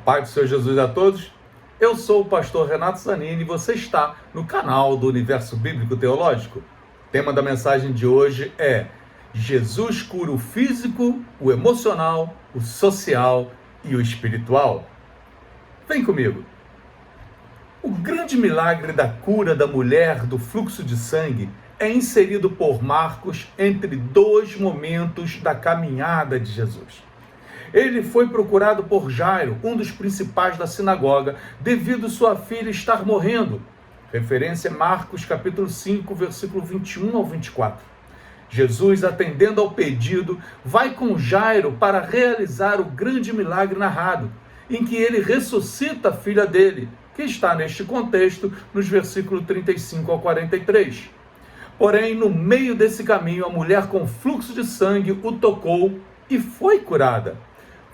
paz do Senhor Jesus a todos. Eu sou o pastor Renato Zanini e você está no canal do Universo Bíblico Teológico. O tema da mensagem de hoje é: Jesus cura o físico, o emocional, o social e o espiritual. Vem comigo. O grande milagre da cura da mulher do fluxo de sangue é inserido por Marcos entre dois momentos da caminhada de Jesus. Ele foi procurado por Jairo, um dos principais da sinagoga, devido sua filha estar morrendo. Referência Marcos capítulo 5, versículo 21 ao 24. Jesus, atendendo ao pedido, vai com Jairo para realizar o grande milagre narrado, em que ele ressuscita a filha dele, que está neste contexto nos versículos 35 ao 43. Porém, no meio desse caminho, a mulher com fluxo de sangue o tocou e foi curada.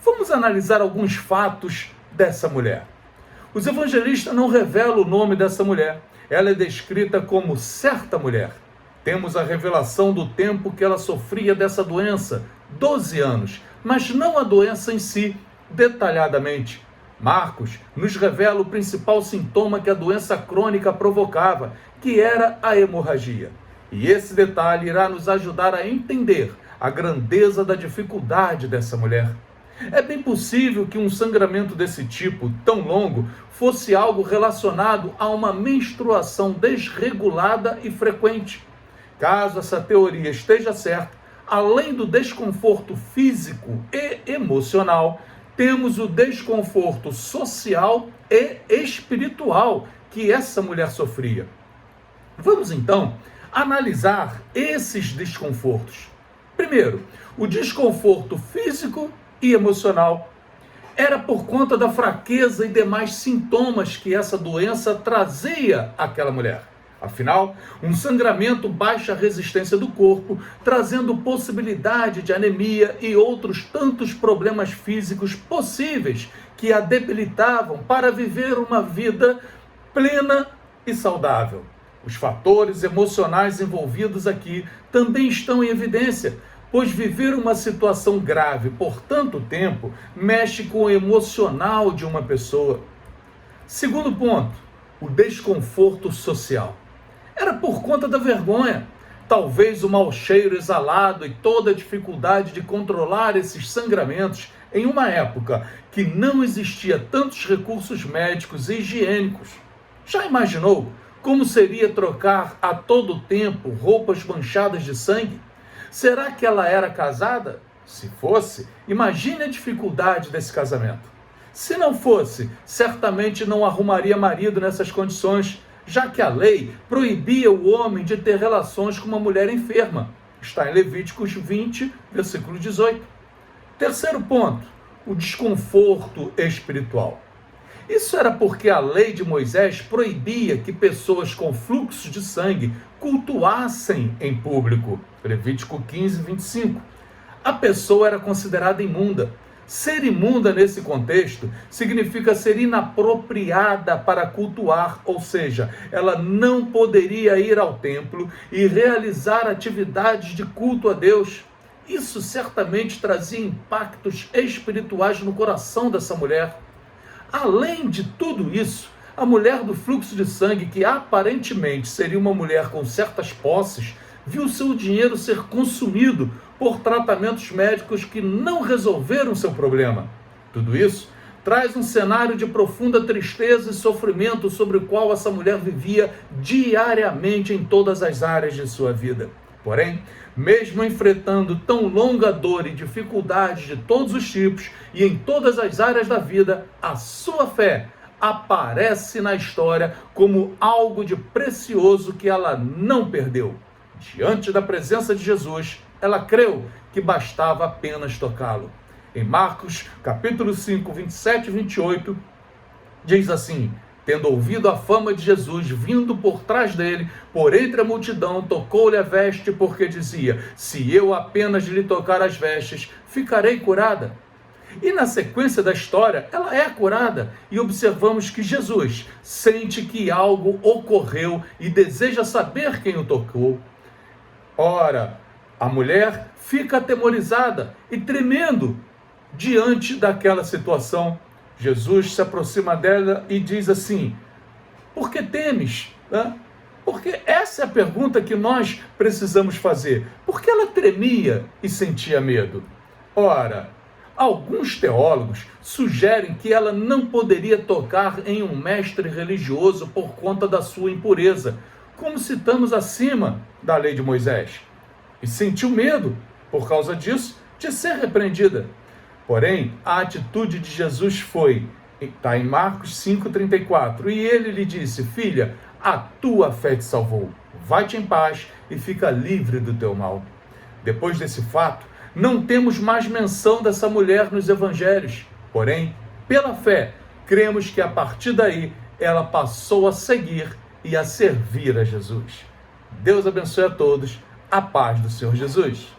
Vamos analisar alguns fatos dessa mulher. Os evangelistas não revelam o nome dessa mulher. Ela é descrita como certa mulher. Temos a revelação do tempo que ela sofria dessa doença, 12 anos, mas não a doença em si, detalhadamente. Marcos nos revela o principal sintoma que a doença crônica provocava, que era a hemorragia. E esse detalhe irá nos ajudar a entender a grandeza da dificuldade dessa mulher. É bem possível que um sangramento desse tipo, tão longo, fosse algo relacionado a uma menstruação desregulada e frequente. Caso essa teoria esteja certa, além do desconforto físico e emocional, temos o desconforto social e espiritual que essa mulher sofria. Vamos então analisar esses desconfortos. Primeiro, o desconforto físico e emocional era por conta da fraqueza e demais sintomas que essa doença trazia àquela mulher. Afinal, um sangramento baixa a resistência do corpo, trazendo possibilidade de anemia e outros tantos problemas físicos possíveis que a debilitavam para viver uma vida plena e saudável. Os fatores emocionais envolvidos aqui também estão em evidência, pois viver uma situação grave por tanto tempo mexe com o emocional de uma pessoa. Segundo ponto, o desconforto social. Era por conta da vergonha, talvez o mau cheiro exalado e toda a dificuldade de controlar esses sangramentos em uma época que não existia tantos recursos médicos e higiênicos. Já imaginou como seria trocar a todo tempo roupas manchadas de sangue? Será que ela era casada? Se fosse, imagine a dificuldade desse casamento. Se não fosse, certamente não arrumaria marido nessas condições, já que a lei proibia o homem de ter relações com uma mulher enferma. Está em Levíticos 20, versículo 18. Terceiro ponto, o desconforto espiritual. Isso era porque a lei de Moisés proibia que pessoas com fluxo de sangue cultuassem em público. Levítico 15, 25. A pessoa era considerada imunda. Ser imunda nesse contexto significa ser inapropriada para cultuar, ou seja, ela não poderia ir ao templo e realizar atividades de culto a Deus. Isso certamente trazia impactos espirituais no coração dessa mulher. Além de tudo isso, a mulher do fluxo de sangue, que aparentemente seria uma mulher com certas posses, viu seu dinheiro ser consumido por tratamentos médicos que não resolveram seu problema. Tudo isso traz um cenário de profunda tristeza e sofrimento sobre o qual essa mulher vivia diariamente em todas as áreas de sua vida. Porém, mesmo enfrentando tão longa dor e dificuldades de todos os tipos e em todas as áreas da vida, a sua fé aparece na história como algo de precioso que ela não perdeu. Diante da presença de Jesus, ela creu que bastava apenas tocá-lo. Em Marcos, capítulo 5, 27 e 28, diz assim: tendo ouvido a fama de Jesus vindo por trás dele, por entre a multidão, tocou-lhe a veste, porque dizia: se eu apenas lhe tocar as vestes, ficarei curada. E na sequência da história, ela é curada, e observamos que Jesus sente que algo ocorreu e deseja saber quem o tocou. Ora, a mulher fica atemorizada e tremendo diante daquela situação, Jesus se aproxima dela e diz assim: por que temes? Porque essa é a pergunta que nós precisamos fazer. Por que ela tremia e sentia medo? Ora, alguns teólogos sugerem que ela não poderia tocar em um mestre religioso por conta da sua impureza, como citamos acima da lei de Moisés. E sentiu medo, por causa disso, de ser repreendida. Porém, a atitude de Jesus foi, está em Marcos 5,34, e ele lhe disse: filha, a tua fé te salvou. Vai-te em paz e fica livre do teu mal. Depois desse fato, não temos mais menção dessa mulher nos evangelhos. Porém, pela fé, cremos que a partir daí ela passou a seguir e a servir a Jesus. Deus abençoe a todos. A paz do Senhor Jesus.